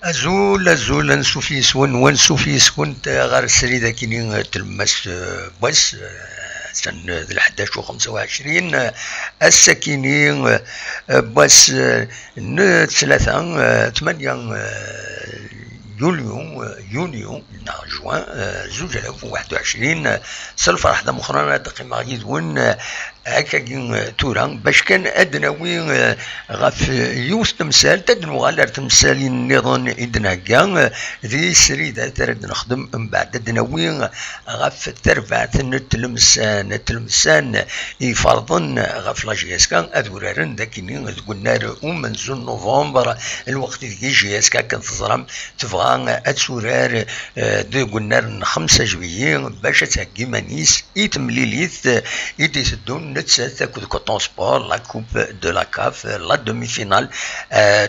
أزول نسوفي سون ونسوفي سون غير السريدة كيني تلمس بس سنة 11 و 25 السكينين بس ثلاثة 8 يونيو جوان 2021 سالفرح دا مخرنا تقيما يدون هكا تورا باش كان ادناوي غاف يوث تمثال تدنو غالر تمثال النظام ادناكا ذي سريدة ترد نخدم من بعد ادناوي غاف تربعت نتلمسان يفرضن غاف لاجياسكا اذورارن داكيني قلنا ومنزل نوفمبر الوقت ذي جياسكا كانت تزرم تبغى اتسورار دي قلنا 5 جويي باش تهكي مانيس يتمليليث يدي تدون نتسات كود كوتون سبور لا كوب دو لا كاف لا دومي فينال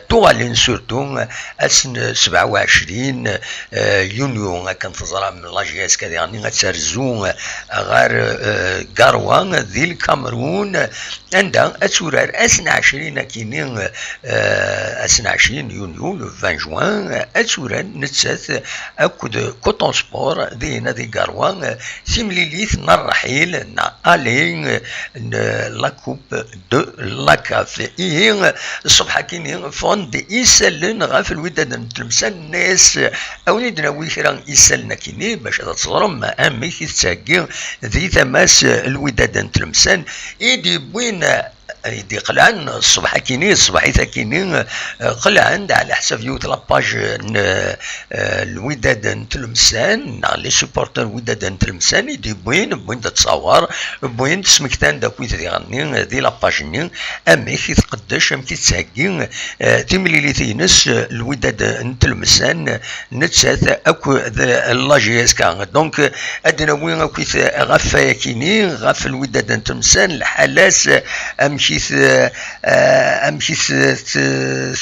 توالين سورتو اسن 27 يونيو كانت تزرع من لاجياس كذا يعني غتسرزو غير كاروان ذي الكامرون عندها اتسورار اسن 20 كينين اسن 20 يونيو لو 20 جوان اتسورار نتسات اكود كوتون سبور دينا دي كاروان سيمليليث نرحيل الين لا كوب دو لا كاف إيه الصبح كيني فون دي يسلن غاف الوداد نتلمسان الناس أوليدنا ويخرا يسلنا كيني باش تتصرم أمي كيتساقي ذي ثماس الوداد نتلمسان إيدي بوين يدي قلعان الصبح كيني الصباحيثا كيني قلعان على حساب يوت لاباج الوداد نتلمسان لي سوبورتر وداد نتلمسان يدي بوين تتصور بوين تسمكتان داك ويت غني دي لاباج ني امي كيتقدش ام كيتساقي تيمليلي تينس الوداد نتلمسان نتسات اكو لاجياس كان دونك ادنا وين كيت غفا كيني غف الوداد نتلمسان الحالاس امشيث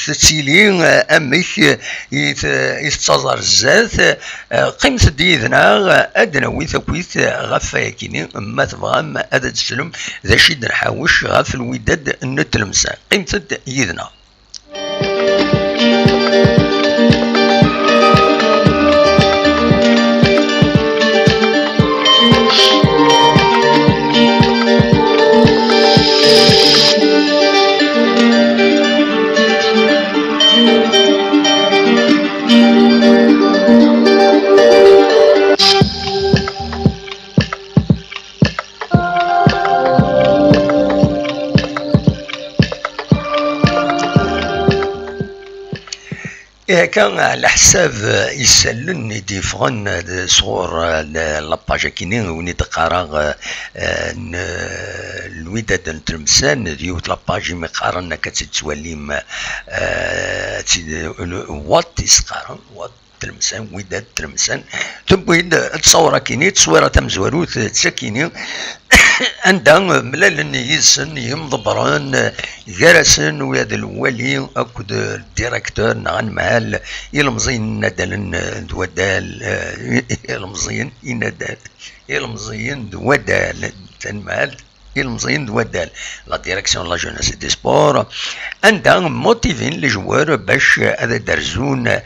تسيلين امك يتزر الزات قيمة ديذنا ادنا ويث كويث غفا كيني ما تبغى ما ادد السلم ذا شي نحاوش غف الوداد نتلمسان قيمة ديذنا. كان على حساب يسلن ديفرون صغور لاباج كيني وني تقارا الوداد نتلمسان ديوت لاباج مقارنه كتتولي وات يسقارن وات تلمسان وداد تلمسان تبويد تصور كيني تصويره تمزوروت تسكيني عندها ملال يسن يمضبران جرسن وياد الولي اكد الديريكتور نغن مهال يلمزين ندل دوادال يلمزين يندل يلمزين دوادال تنمال المزين دوادال لا ديريكسيون لا جوناس دي سبور عندها موتيفين لي جوار باش هذا درزون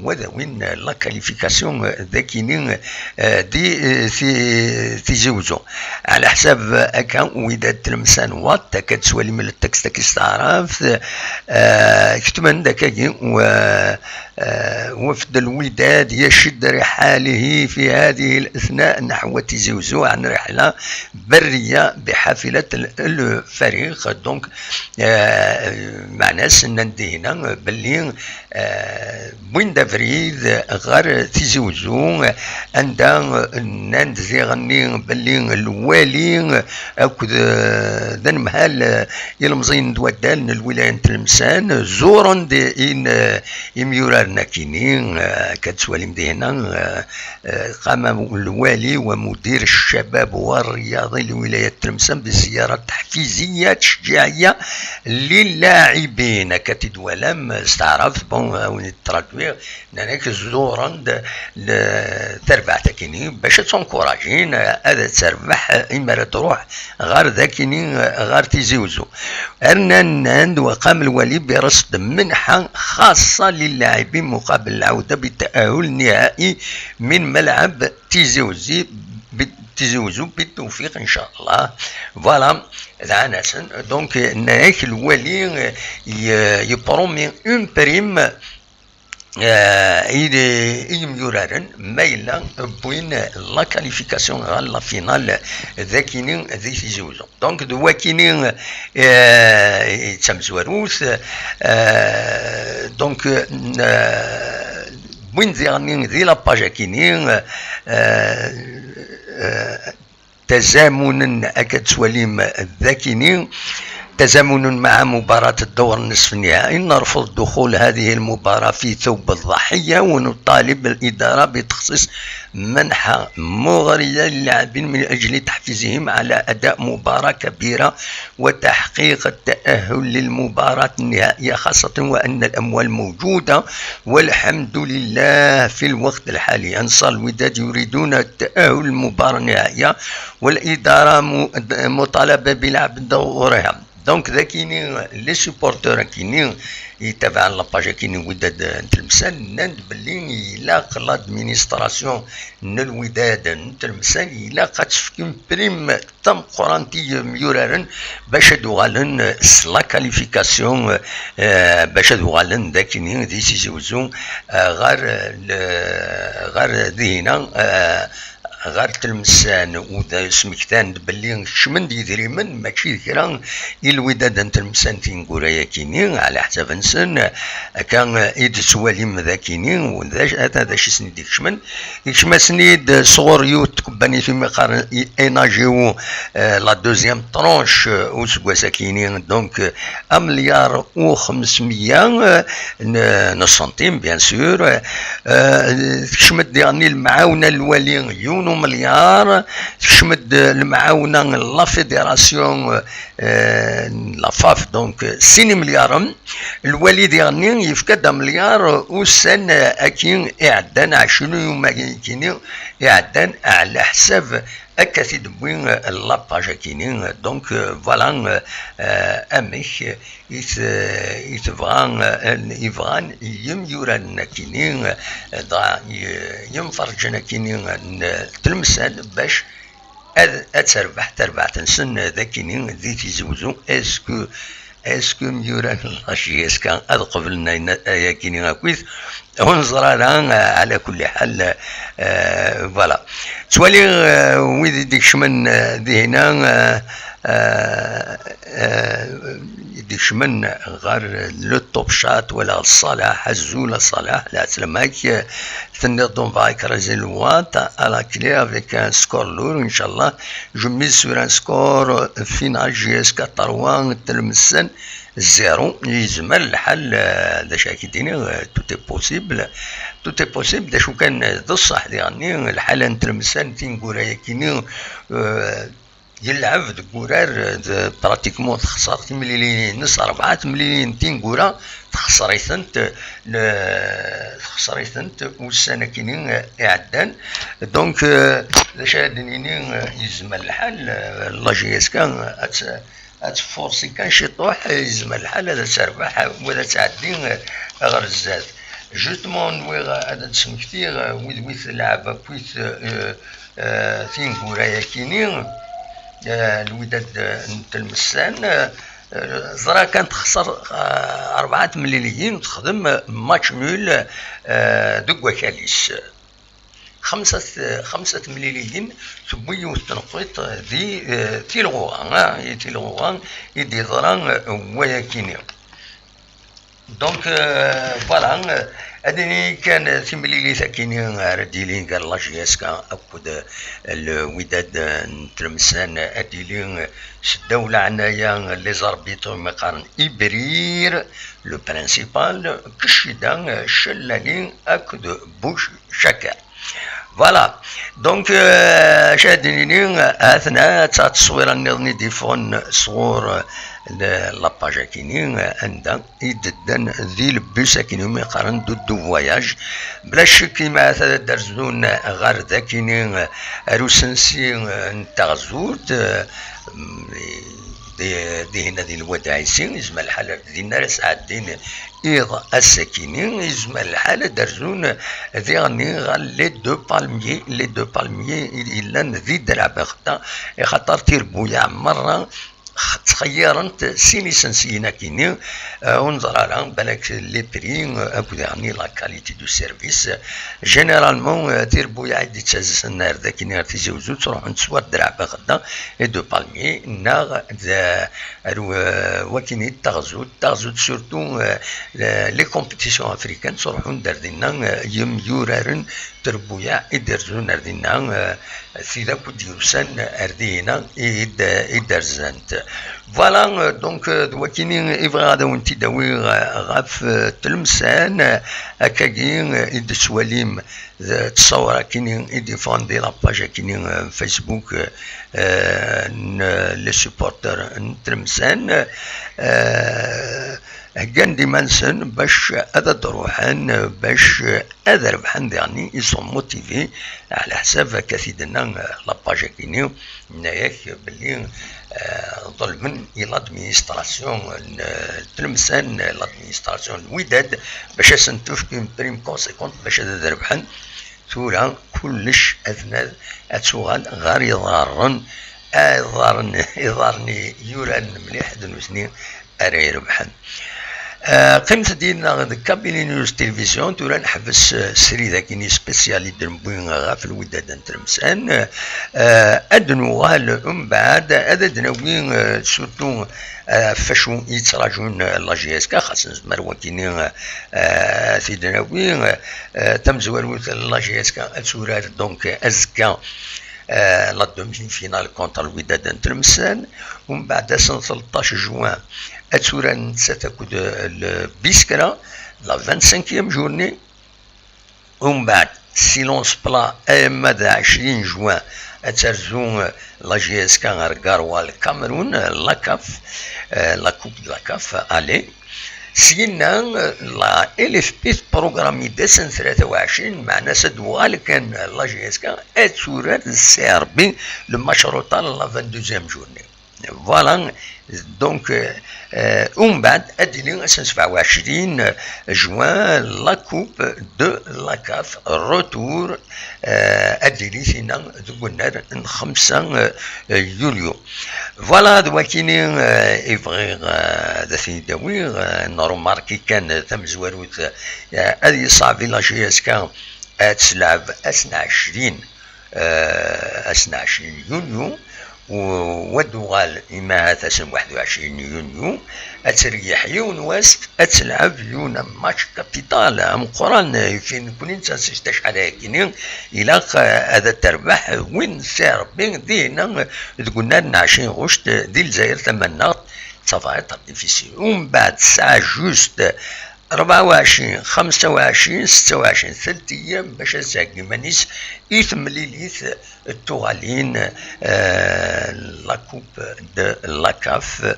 وذوين لا كاليفيكاسيون ذاكينين دي تيزوزو على حساب اكا وداد تلمسان وات كتسوالي من التكست كيستعرف كتمن داكاكي وفد الوداد يشد رحاله في هذه الأثناء نحو تيزوزو عن رحلة برية بحافلة الفريق دونك معناه ندينا باللي بوين دافريد غير تيزوزو عندها ناند زي غني باللي الوالي اكو ذا المهال يلمزين دوادال الولاية تلمسان زورا دي ان يميورارنا كينين كتسوالي مدينا قام الوالي ومدير الشباب والرياضة الرياضي لولاية تلمسان بزيارة تحفيزية تشجيعية للاعبين كتد ولم استعرفت بون ترادوير نانيك زورا تربع تاكيني باش تنكوراجين هذا تربح اما تروح غير ذاكيني غير تيزيوزو ارنان وقام الولي برصد منحة خاصة للاعبين مقابل العودة بالتأهل النهائي من ملعب تيزيوزو بالتوفيق ان شاء الله. فوالا دونك ناك الولي يبرومي اون بريم يميورارن مايلا بوين لا كاليفيكاسيون غال لا فينال ذاكينين ذي تيزوزو دونك دواكينين تمزوروث دونك بوين ذي لاباج كينين تزامنا أكد سواليم الذاكينين تزامن مع مباراة الدور النصف النهائي نرفض دخول هذه المباراة في ثوب الضحية ونطالب الإدارة بتخصيص منحة مغرية للاعبين من أجل تحفيزهم على أداء مباراة كبيرة وتحقيق التأهل للمباراة النهائية خاصة وأن الأموال موجودة والحمد لله. في الوقت الحالي أنصار الوداد يريدون التأهل للمباراة النهائية والإدارة مطالبة بلعب دورها. دونك ذا كاينين لي سوبورتور كاينين يتابع لاباج كاينين وداد تلمسان ناند بلي يلاق لادمينستراسيون الوداد تلمسان يلاق تفكم بريم تم قرانتي ميورارن باش دوغالن لا كاليفيكاسيون باش دوغالن ذا كاينين ذي سيزوزو غير ذينا غير تلمسان وذا سمكتان بلي شمن ديدري من ماشي ذكرا الوداد تلمسان تنقورا كينين على حساب نسن كان ايد سواليم ذا كينين وذا هذا شي سنيد شمن يشما سنيد صغور يوت كباني في مقارن اناجيو لا دوزيام طرونش وسكواسا كينين دونك مليار و500 سنتيم بيان سور شمد يعني المعاونه الولي يونو مليار تشمد المعاونه لا فيدراسيون لا فاف دونك 6 مليار الولي ديالني يفقد مليار وسن اكين اعدان 20 يوم كاينين اعدان على حساب أكثر بوين لاباج كاينين دونك فوالا اميش يفغان يميوران كاينين ينفرجنا كاينين تلمسان باش تربح تنسن ذا كاينين ذي تيزوزو اسكو ميوران لاشي اسكان قبلنا يا كاينين كويس ونزرانا على كل حال فوالا سوالي ويدي ديك شمن ذهنا يديك من غير لو توب شات ولا الصلاح الزوله صلاح لا سلامك تنظم فايك ريزلوات على كلي افيك ان سكور لور ان شاء الله جو ميز سور ان سكور فينال جي اس 4 تلمسن زيرو يزمل الحل دا شاكيتيني توتي بوسيبل دا شو كان الصح يعني الحاله نتلمسن تنقول كيني يلعب دكورار براتيكمون خسرت مليين نص 4 مليين تنقورا خسريتنت والسنه كاينين اعدان دونك لاش هادنيني يزمل الحال لا جي اس كان اتفورسي كان شي طوح يزمل الحال هذا تربح ولا تعدي غير الزاد جوستمون وي هذا تسمى كثير ويث لعبه كويث تنقورا كاينين الوداد تلمسان زرا كانت تخسر 4 مليون وتخدم ماتش نول دوكوا كاليس 5 مليون تبوي وتنقيط ذي تيلغوان يدي زرا وياكيني دونك فوالا هذني كان تمليلي ساكنين رديلين قال لا جياسكا اكود الوداد تلمسان اديلين الدولة عنايا لي زاربيتو مقارن ابرير لو برينسيبال كشيدان شلالين اكود بوش شكا فوالا دونك شاهديني اثناء التصوير النظني ديفون صور لاباج كيني عندها يددن ذي البوس كيني ميقارن دو فواياج بلا شك كيما درزون غار ذاكيني روسنسي نتاع زوت دي هنا دي الوداعيسين يزمى الحالة دي ناس عادين إيضا الساكنين يزمى الحالة درزون ذي غني غال لي دو بالميي إلا ذي درابة خطا خاطر تيربويا مرة تخيرنت سي ليسانسينا كيني ونظر على بالك لي بري اكو يعني لا كاليتي دو سيرفيس جينيرالمون تيربو يعدي تساز النار ذاك نهار تيزوجو تروح نتسوى الدرعبه غدا دو بالمي ناغ وكيني تغزو سورتو لي كومبيتيسيون افريكان تروحو ندردينا يم يورارن تربويا يدرزو نردينا في ذاك ديوسان اردينا يدرزانت فوالا دونك دوكيني إبغادا ونتي داوي غاف تلمسان هكاكين إد سواليم تصور كيني يديفوندي لاباج كيني فيسبوك لي سوبورتر تلمسان هكان ديما نسن باش هذا تروحان باش هذا ربحان يعني يسون موتيفي على حساب كثيرنا لاباج كيني ناياك باللي ظلمن الى ادمينستراسيون تلمسان لادمينستراسيون الوداد باش سنتوش بريم كونسيكونت باش هذا ربحان ثورا كلش اثناء اتسوغان غير يضارني يوران مليح دنوسني اري ربحان قيمة ديالنا كابيني نيوز تلفزيون تورا نحبس سري ذاكيني سبيسيالي درمبوين في الوداد نترمسان ادنو غال من بعد ادناوين سورتو فاشو يتراجون لا جي اس كا خاصة زمر وكيني في دناوين تم زوالوت لا جي اس كا تورار دونك ازكا لا دومي فينال كونتر الوداد نترمسان ومن بعد سنة 13 جوان أتسورا ستكون البيسكرا لا 25 جورني ومن بعد سيلونس بلا مدى 20 جوان أترزون لا جي اس كان غاروا الكاميرون لاكاف لا كوب لاكاف الي سينا لا الف بي بروغرامي دسن 23 مع ناس دوال كان لا جي اس كان أتسورا السيربي المشروطة لا 22 جورني فوالا دونك ومن بعد اديني 27 جوان لا كوب دو لا كاف روتور اديني فينا قلنا 5 يوليو فوالا دواكيني يبغي ذاتي داوي نورماركي كان ثم زواروت هذه صعب لا جي اس كان تلعب 22 يونيو ودوغال إما تسم 21 يونيو أتريح يون وست أتلعب يون ماتش كابيتال مقران فين كونين تنسيش على كينين إلى هذا تربح وين سير بين دينا تقولنا نعشين غشت دي الجزائر ثمنا صفايات ارتيفيسيل ومن بعد ساعة جوست 24 25 26 3 ايام باش نساقي مانيس ايثم ليليث التوغالين لا كوب دو لاكاف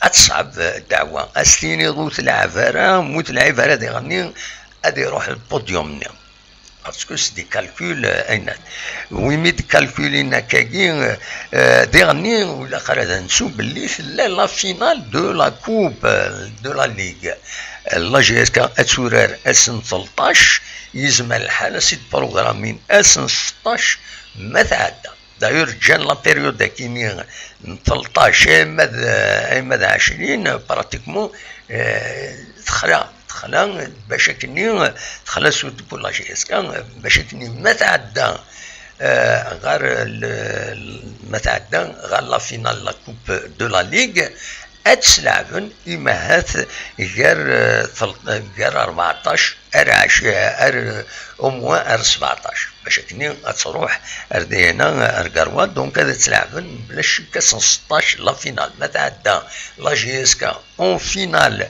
اتصعب الدعوه استيني ضوت العفاره موت العفاره دي غني ادي يروح البوديوم باسكو سي دي كالكول اينات ويميد كالكولينا كاكين ديغني ولا قرا نسو باللي لا فينال دو لا كوب دو لا ليغ لا جي اس كا اتسورار اسن 13 يزمى الحاله سيت بروغرامين اسن 16 ما تعدى داير جان لا بيريود كيني 13 ايمد 20 براتيكمون دخلا باش كني دخلا سوت بولا جي اس كان باش كني ما تعدى غير ما تعدى غير لا فينال لا كوب دو لا ليغ اتسلعبن إمهات غير 14 ار أموا ار 17 باش كني تروح اردينا اركاروا دونك هذا تلعبن بلا شك 16 لا فينال ما تعدى لا جي اس كا اون فينال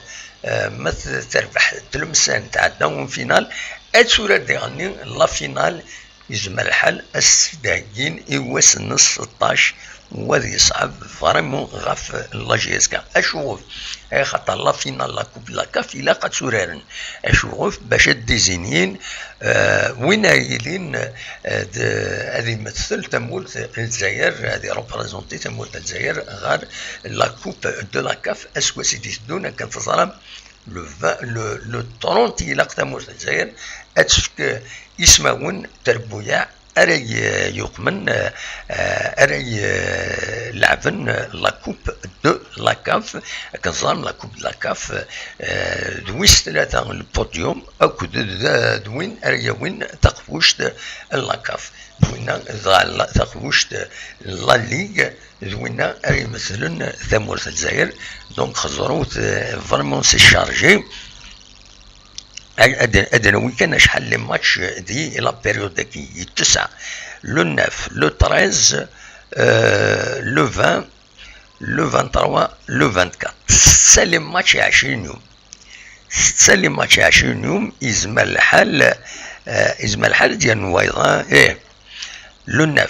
ما تربح تلمسان تعدى اون فينال أتسورة ديغني لا فينال يزمر الحال السدايين إيواس نص 16 وذي صعب فريمون غاف لاجيسكا اشوف خاطر لا فينال لا كوب لا كاف الا قد سورارن اشوف باش ديزينيين وين يلين هذه يمثل تمولت الجزائر هذه روبريزونتي تمولت الجزائر غير لا كوب دو لا كاف اسوا سيدي دون كانت تصرم لو 30 الى تمولت الجزائر اتشك يسمعون تربويا أري يقمن أري لعبن لا كوب دو لا كاف كنظام لا كوب لا كاف دويس ثلاثة البوديوم أو دوين أري وين تقفوشت لا كاف دوينا تقفوشت لا ليغ دوينا أري مثلا ثمورة الجزائر دونك خزروت فريمون سي شارجي ادنا وين كان شحال لي ماتش دي لا بيريود كي يتسع لو 9 لو 13 لو 20 لو 23 لو 24 سالي ماتش 20 يوم سالي ماتش 20 يوم يزمل الحال يزمل الحال ديال نويضه لو 9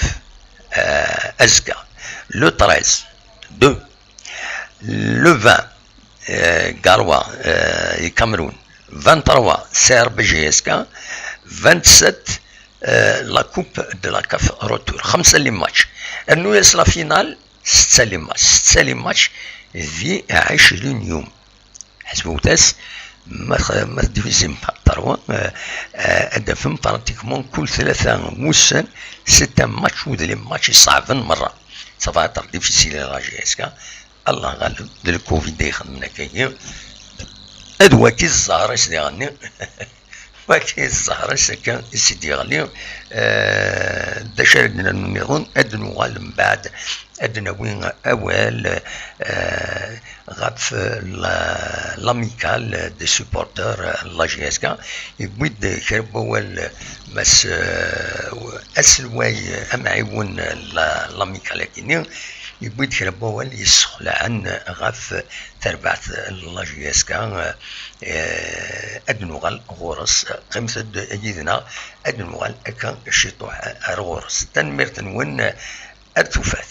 ازكا لو 13 2 لو 20 غاروا كاميرون 23 سيرب جيسكا 27 لا كوب دو لا كاف روتور 5 لي ماتش انو يصل لا فينال 6 لي ماتش 6 لي ماتش في 20 يوم حسبوا تاس ما ديفيزيم با 3 ادفهم براتيكمون كل 3 موسم 6 ماتش ود لي ماتش صعبين مره صافا تر ديفيسيل لا جيسكا الله غالب ديال الكوفيد يخدمنا كاين ادواكي الزهرة سيدي غني واكي الزهرة كان سيدي غني داشرنا النظام ادنو غال من بعد ادنا وين اوال غاف لاميكال دي سوبورتور لا جيسكا يبيد كربوال مس اسلواي امعيون لاميكال كيني يبيد كربوال يسخل عن غاف تربعت لا جيسكا ادنوغال غورس قمت اجيدنا ادنوغال اكا الشيطوح غورس تنمير تنون ارتفات